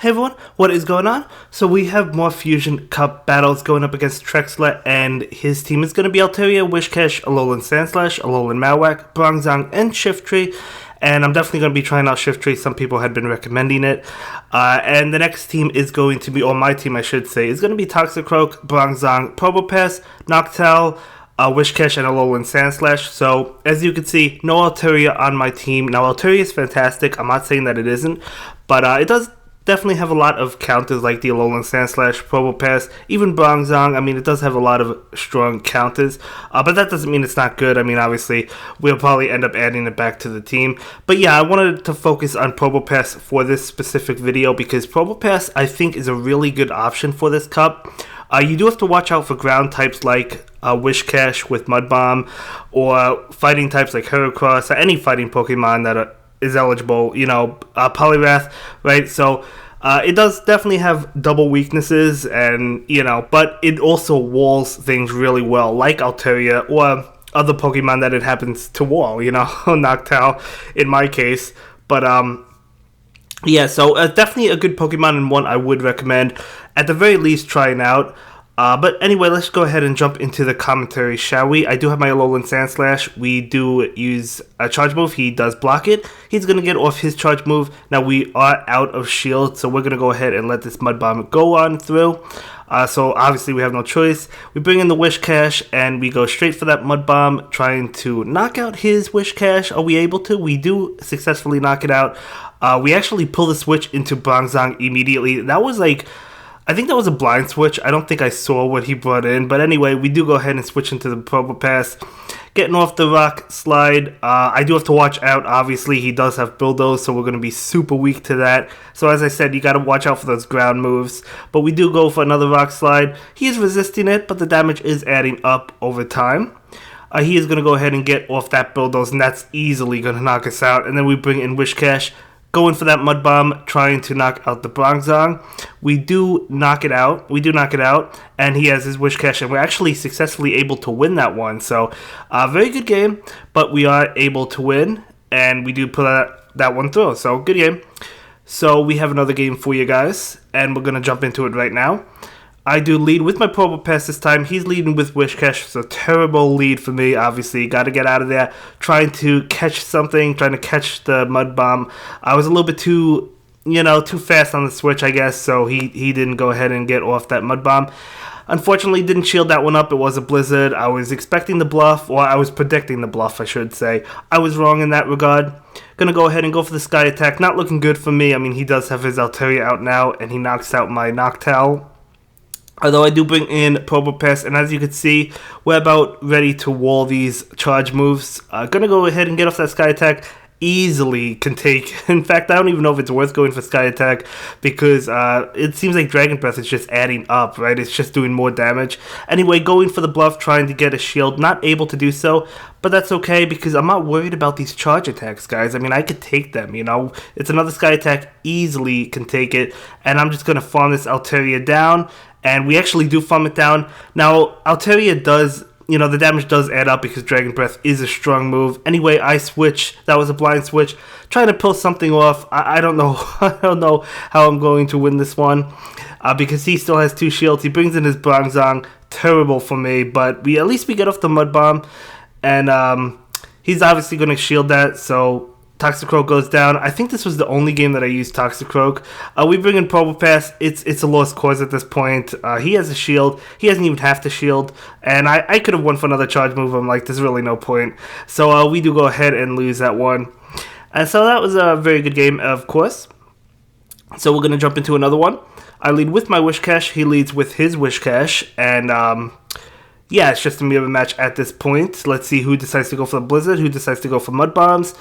Hey everyone, what is going on? So we have more Fusion Cup battles going up against Trexler, and his team is going to be Altaria, Wishcash, Alolan Sandslash, Alolan Malwak, Bronzong, and Shiftry. And I'm definitely going to be trying out Shiftry. Some people had been recommending it. And the next team is going to be, or my team I should say, is going to be Toxicroak, Bronzong, Probopass, Noctowl, Wishcash, and Alolan Sandslash. So, as you can see, no Altaria on my team. Now, Altaria is fantastic. I'm not saying that it isn't, but it does definitely have a lot of counters like the Alolan Sandslash, Probopass, even Bronzong. I mean, it does have a lot of strong counters, but that doesn't mean it's not good. I mean, obviously, we'll probably end up adding it back to the team. But yeah, I wanted to focus on Probopass for this specific video because Probopass, I think, is a really good option for this cup. You do have to watch out for ground types like Wishcash with Mud Bomb, or fighting types like Heracross, or any fighting Pokemon that is eligible, Poliwrath, right? So it does definitely have double weaknesses, and but it also walls things really well, like Altaria or other Pokemon that it happens to wall, Noctowl in my case. But yeah, so definitely a good Pokemon, and one I would recommend at the very least trying out. But anyway, let's go ahead and jump into the commentary, shall we? I do have my Alolan Sandslash. We do use a charge move. He does block it. He's going to get off his charge move. Now, we are out of shield, so we're going to go ahead and let this Mud Bomb go on through. So, obviously, we have no choice. We bring in the Wishcash, and we go straight for that Mud Bomb, trying to knock out his Wishcash. Are we able to? We do successfully knock it out. We actually pull the switch into Bronzong immediately. That was I think that was a blind switch. I don't think I saw what he brought in. But anyway, we do go ahead and switch into the Probopass. Getting off the rock slide. I do have to watch out. Obviously, he does have Bulldoze, so we're going to be super weak to that. So as I said, you got to watch out for those ground moves. But we do go for another rock slide. He is resisting it, but the damage is adding up over time. He is going to go ahead and get off that Bulldoze, and that's easily going to knock us out. And then we bring in Wishcash, going for that Mud Bomb, trying to knock out the Bronzong. We do knock it out. And he has his Wishcash, and we're actually successfully able to win that one. So, very good game, but we are able to win, and we do pull that one through. So, good game. So, we have another game for you guys, and we're going to jump into it right now. I do lead with my Probopass this time. He's leading with Wishcash. It's a terrible lead for me, obviously. Got to get out of there. Trying to catch something. Trying to catch the Mud Bomb. I was a little bit too fast on the switch, I guess. So he didn't go ahead and get off that Mud Bomb. Unfortunately, didn't shield that one up. It was a Blizzard. I was expecting the bluff, or I was predicting the bluff, I should say. I was wrong in that regard. Gonna go ahead and go for the Sky Attack. Not looking good for me. I mean, he does have his Altaria out now, and he knocks out my Noctowl. Although I do bring in Probopass, and as you can see, we're about ready to wall these charge moves. Gonna go ahead and get off that Sky Attack. Easily can take. In fact, I don't even know if it's worth going for Sky Attack, because it seems like Dragon Breath is just adding up, right? It's just doing more damage. Anyway, going for the bluff, trying to get a shield. Not able to do so, but that's okay, because I'm not worried about these charge attacks, guys. I mean, I could take them, It's another Sky Attack. Easily can take it, and I'm just gonna farm this Altaria down. And we actually do farm it down. Now, Altaria does, the damage does add up because Dragon Breath is a strong move. Anyway, I switch. That was a blind switch. Trying to pull something off. I don't know. I don't know how I'm going to win this one. Because he still has 2 shields. He brings in his Bronzong. Terrible for me. But at least we get off the Mud Bomb. And he's obviously going to shield that. So Toxicroak goes down. I think this was the only game that I used Toxicroak. We bring in Probopass. It's a lost cause at this point. He has a shield. He doesn't even have to shield. And I could have won for another charge move. I'm like, there's really no point. So we do go ahead and lose that one. And so that was a very good game, of course. So we're going to jump into another one. I lead with my Wishcash. He leads with his Wishcash. And yeah, it's just a mirror match at this point. Let's see who decides to go for the Blizzard, who decides to go for Mud Bombs.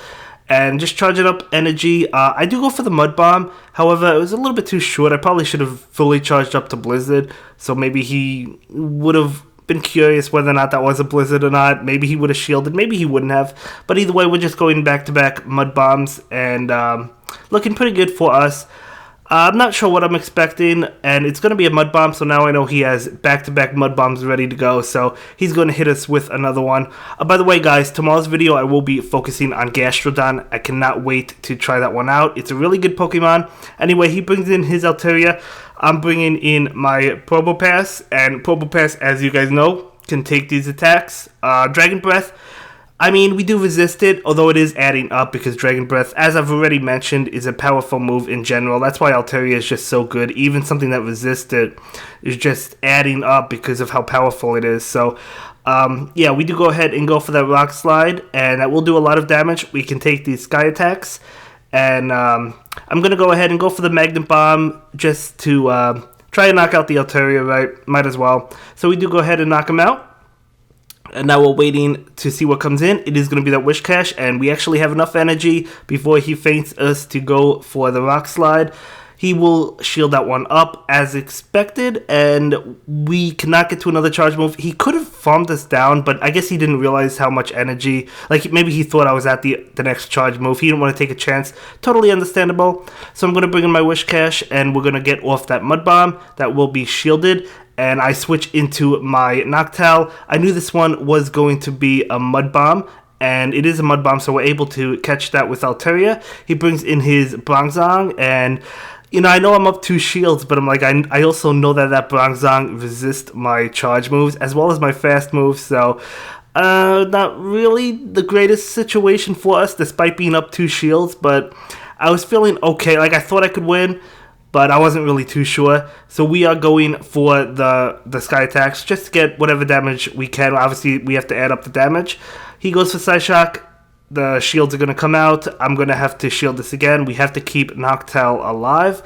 And just charging up energy. I do go for the Mud Bomb. However, it was a little bit too short. I probably should have fully charged up to Blizzard. So maybe he would have been curious whether or not that was a Blizzard or not. Maybe he would have shielded. Maybe he wouldn't have. But either way, we're just going back-to-back Mud Bombs. And looking pretty good for us. I'm not sure what I'm expecting, and it's going to be a mud bomb, so now I know he has back-to-back mud bombs ready to go, so he's going to hit us with another one. By the way, guys, tomorrow's video I will be focusing on Gastrodon. I cannot wait to try that one out. It's a really good Pokemon. Anyway, he brings in his Altaria. I'm bringing in my Probopass, and Probopass, as you guys know, can take these attacks. Dragon Breath. I mean, we do resist it, although it is adding up because Dragon Breath, as I've already mentioned, is a powerful move in general. That's why Altaria is just so good. Even something that resists it is just adding up because of how powerful it is. So, yeah, we do go ahead and go for that Rock Slide, and that will do a lot of damage. We can take these Sky Attacks, and I'm going to go ahead and go for the Magnet Bomb just to try and knock out the Altaria, right? Might as well. So we do go ahead and knock him out. And now we're waiting to see what comes in. It is going to be that Wish Cache, and we actually have enough energy before he feints us to go for the Rock Slide. He will shield that one up as expected, and we cannot get to another charge move. He could have farmed us down, but I guess he didn't realize how much energy. Like, maybe he thought I was at the next charge move. He didn't want to take a chance. Totally understandable. So I'm going to bring in my Wish Cache, and we're going to get off that Mud Bomb. That will be shielded. And I switch into my Noctowl. I knew this one was going to be a Mud Bomb, and it is a Mud Bomb, so we're able to catch that with Altaria. He brings in his Bronzong, and you know, I know I'm up 2 shields, but I'm like, I also know that Bronzong resists my charge moves as well as my fast moves, so not really the greatest situation for us despite being up 2 shields, but I was feeling okay. Like, I thought I could win, but I wasn't really too sure. So we are going for the Sky Attacks just to get whatever damage we can. Obviously, we have to add up the damage. He goes for Psyshock. The shields are going to come out. I'm going to have to shield this again. We have to keep Noctowl alive.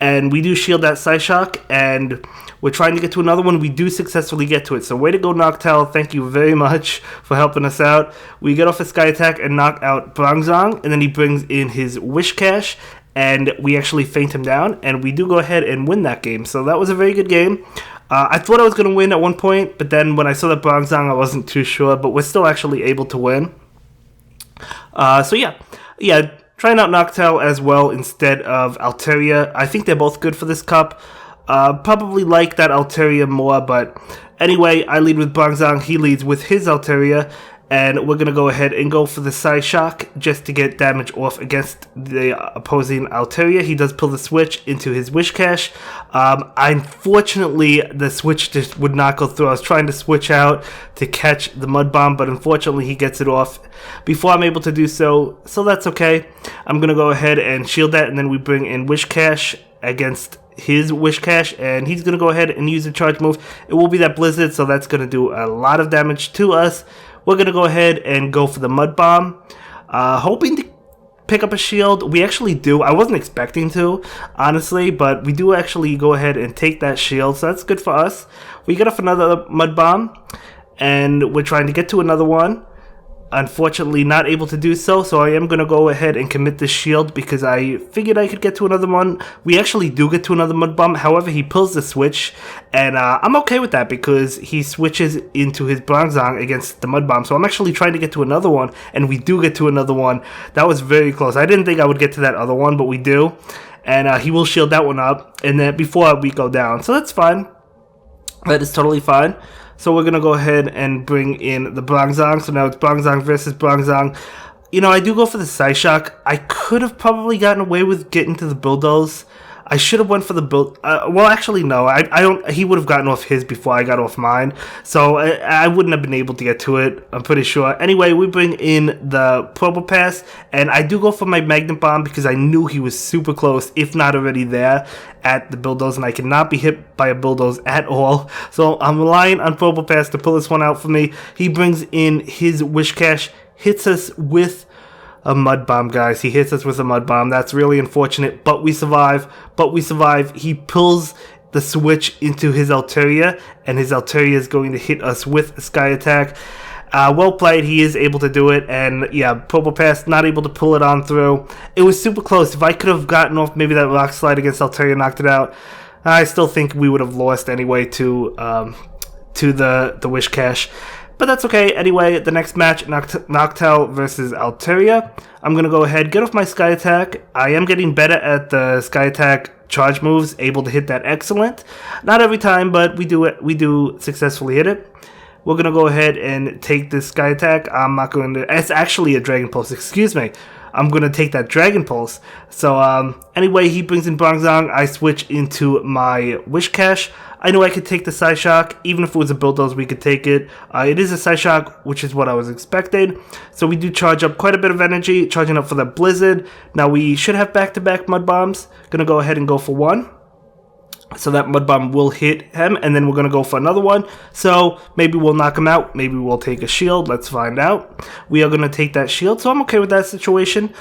And we do shield that Psyshock, and we're trying to get to another one. We do successfully get to it. So way to go, Noctowl. Thank you very much for helping us out. We get off a Sky Attack and knock out Bronzong, and then he brings in his Wish Cache, and we actually feint him down, and we do go ahead and win that game. So that was a very good game. I thought I was going to win at one point, but then when I saw that Bronzong, I wasn't too sure, but we're still actually able to win. So yeah, trying out Noctowl as well instead of Altaria. I think they're both good for this cup. Probably like that Altaria more, but anyway, I lead with Bronzong, he leads with his Altaria, and we're going to go ahead and go for the Psyshock just to get damage off against the opposing Altaria. He does pull the switch into his Wish Cache. Unfortunately, the switch just would not go through. I was trying to switch out to catch the Mud Bomb, but unfortunately he gets it off before I'm able to do so. So that's okay. I'm going to go ahead and shield that, and then we bring in Wish Cache against his Wish Cache, and he's going to go ahead and use a charge move. It will be that Blizzard, so that's going to do a lot of damage to us. We're going to go ahead and go for the Mud Bomb, hoping to pick up a shield. We actually do. I wasn't expecting to, honestly, but we do actually go ahead and take that shield, so that's good for us. We get off another Mud Bomb, and we're trying to get to another one. Unfortunately, not able to do so, so I am going to go ahead and commit the shield because I figured I could get to another one. We actually do get to another Mud Bomb, however, he pulls the switch, and I'm okay with that because he switches into his Bronzong against the Mud Bomb, so I'm actually trying to get to another one, and we do get to another one. That was very close. I didn't think I would get to that other one, but we do, and he will shield that one up, and then before we go down, so that's fine. That is totally fine. So we're going to go ahead and bring in the Bronzong. So now it's Bronzong versus Bronzong. You know, I do go for the Psyshock. I could have probably gotten away with getting to the Bulldoze. I should have went for the build. Well, actually, no. I don't. He would have gotten off his before I got off mine, so I wouldn't have been able to get to it. I'm pretty sure. Anyway, we bring in the Probopass, and I do go for my Magnet Bomb because I knew he was super close, if not already there, at the Bulldoze, and I cannot be hit by a Bulldoze at all. So I'm relying on Probopass to pull this one out for me. He brings in his Wish Cache, hits us with a Mud Bomb, guys. He hits us with a Mud Bomb. That's really unfortunate, but we survive. He pulls the switch into his Altaria, and his Altaria is going to hit us with a Sky Attack. Well played. He is able to do it, and yeah, Probopass not able to pull it on through. It was super close. If I could have gotten off maybe that Rock Slide against Altaria, knocked it out, I still think we would have lost anyway to the Wish Cache. But that's okay. Anyway, the next match, Noctowl versus Altaria. I'm going to go ahead, get off my Sky Attack. I am getting better at the Sky Attack charge moves, able to hit that excellent. Not every time, but we do successfully hit it. We're going to go ahead and take this Sky Attack. I'm not going to... It's actually a Dragon Pulse, excuse me. I'm going to take that Dragon Pulse. So, anyway, he brings in Bronzong. I switch into my Wish Cache. I knew I could take the Psyshock. Even if it was a Bulldoze, we could take it. It is a Psyshock, which is what I was expecting. So we do charge up quite a bit of energy, charging up for the Blizzard. Now, we should have back-to-back Mud Bombs. Going to go ahead and go for one. So that Mud Bomb will hit him, and then we're going to go for another one. So maybe we'll knock him out. Maybe we'll take a shield. Let's find out. We are going to take that shield, so I'm okay with that situation.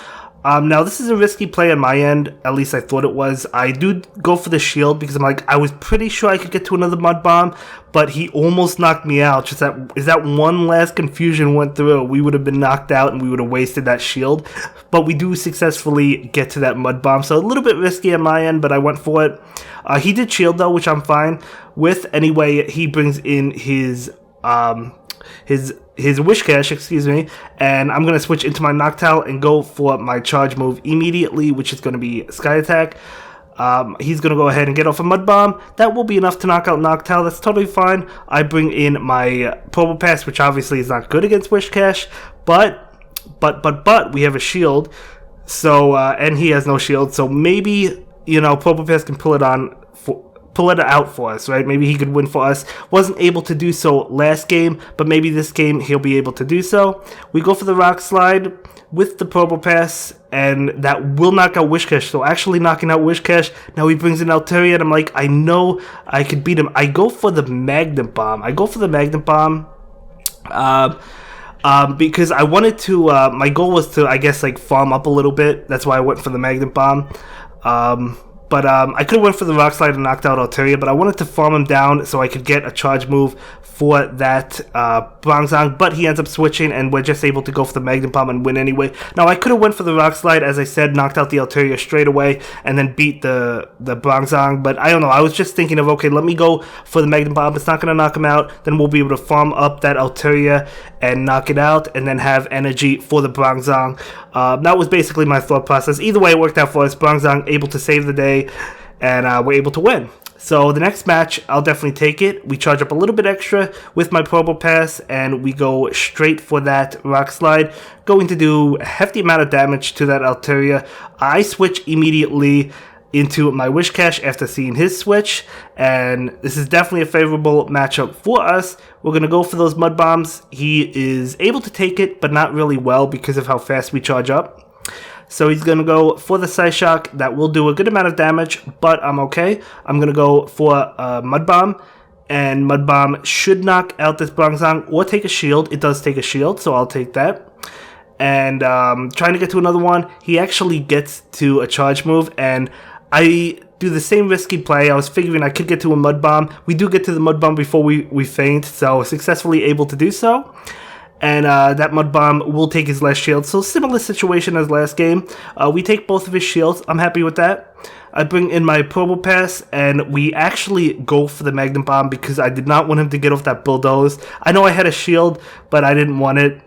Now, this is a risky play on my end. At least I thought it was. I do go for the shield because I'm like, I was pretty sure I could get to another Mud Bomb, but he almost knocked me out. Just that one last confusion went through, we would have been knocked out and we would have wasted that shield. But we do successfully get to that Mud Bomb. So a little bit risky on my end, but I went for it. He did shield though, which I'm fine with. Anyway, he brings in his Wish Cache, excuse me, and I'm going to switch into my Noctowl and go for my charge move immediately, which is going to be Sky Attack. He's going to go ahead and get off a Mud Bomb. That will be enough to knock out Noctowl. That's totally fine. I bring in my Probopass, which obviously is not good against Wish Cache, but we have a shield, so, and he has no shield, so maybe, you know, Probopass can pull it out for us, right? Maybe he could win for us. Wasn't able to do so last game, but maybe this game he'll be able to do so. We go for the Rock Slide with the Probopass, and that will knock out Wish Cache. So actually knocking out Wish Cache. Now he brings in Altaria, and I'm like, I know I could beat him. I go for the Magnet Bomb. Because I wanted to, my goal was to, I guess, like, farm up a little bit. That's why I went for the Magnet Bomb. But I could have went for the Rock Slide and knocked out Altaria, but I wanted to farm him down so I could get a charge move for that Bronzong, but he ends up switching, and we're just able to go for the Magnet Bomb and win anyway. Now, I could have went for the Rock Slide, as I said, knocked out the Altaria straight away, and then beat the Bronzong, but I don't know. I was just thinking of, okay, let me go for the Magnet Bomb. It's not going to knock him out. Then we'll be able to farm up that Altaria and knock it out, and then have energy for the Bronzong. That was basically my thought process. Either way, it worked out for us. Bronzong able to save the day, and we're able to win. So the next match, I'll definitely take it. We charge up a little bit extra with my Probopass, and we go straight for that Rock Slide. Going to do a hefty amount of damage to that Altaria. I switch immediately into my Wish Cache after seeing his switch, and this is definitely a favorable matchup for us. We're going to go for those Mud Bombs. He is able to take it, but not really well because of how fast we charge up. So he's going to go for the Psyshock. That will do a good amount of damage, but I'm okay. I'm going to go for a Mud Bomb, and Mud Bomb should knock out this Bronzong or take a shield. It does take a shield, so I'll take that. And trying to get to another one, he actually gets to a charge move, and I do the same risky play. I was figuring I could get to a Mud Bomb. We do get to the Mud Bomb before we faint, so successfully able to do so. And that Mud Bomb will take his last shield. So similar situation as last game. We take both of his shields. I'm happy with that. I bring in my Probopass, and we actually go for the Magnet Bomb because I did not want him to get off that Bulldoze. I know I had a shield, but I didn't want it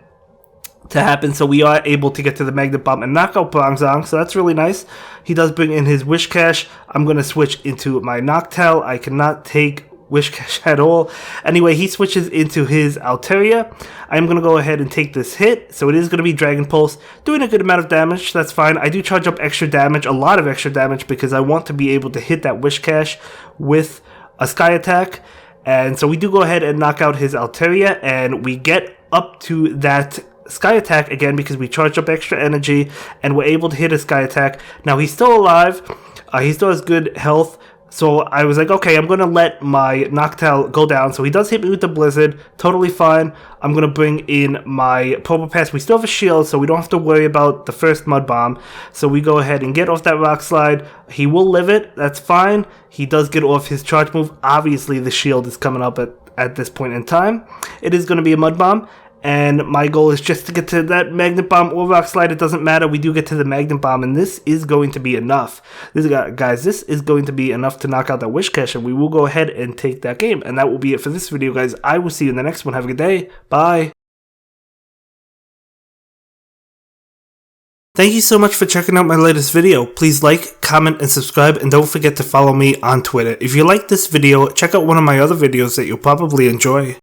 to happen, so we are able to get to the Magnet Bomb and knock out Bronzong, so that's really nice. He does bring in his Wish Cache. I'm going to switch into my Noctowl. I cannot take Wish Cache at all. Anyway, he switches into his Altaria. I'm going to go ahead and take this hit, so it is going to be Dragon Pulse, doing a good amount of damage. That's fine. I do charge up extra damage, a lot of extra damage, because I want to be able to hit that Wish Cache with a Sky Attack. And so we do go ahead and knock out his Altaria, and we get up to that Sky Attack again because we charged up extra energy, and we're able to hit a Sky Attack. Now, he's still alive. He still has good health. So I was like, okay, I'm going to let my Noctowl go down. So he does hit me with the Blizzard. Totally fine. I'm going to bring in my Probopass. We still have a shield, so we don't have to worry about the first Mud Bomb. So we go ahead and get off that Rock Slide. He will live it. That's fine. He does get off his charge move. Obviously, the shield is coming up at this point in time. It is going to be a Mud Bomb. And my goal is just to get to that Magnet Bomb or Rock Slide. It doesn't matter. We do get to the Magnet Bomb, and this is going to be enough. This is going to be enough to knock out that Wish Cache, and we will go ahead and take that game. And that will be it for this video, guys. I will see you in the next one. Have a good day. Bye. Thank you so much for checking out my latest video. Please like, comment, and subscribe, and don't forget to follow me on Twitter. If you like this video, check out one of my other videos that you'll probably enjoy.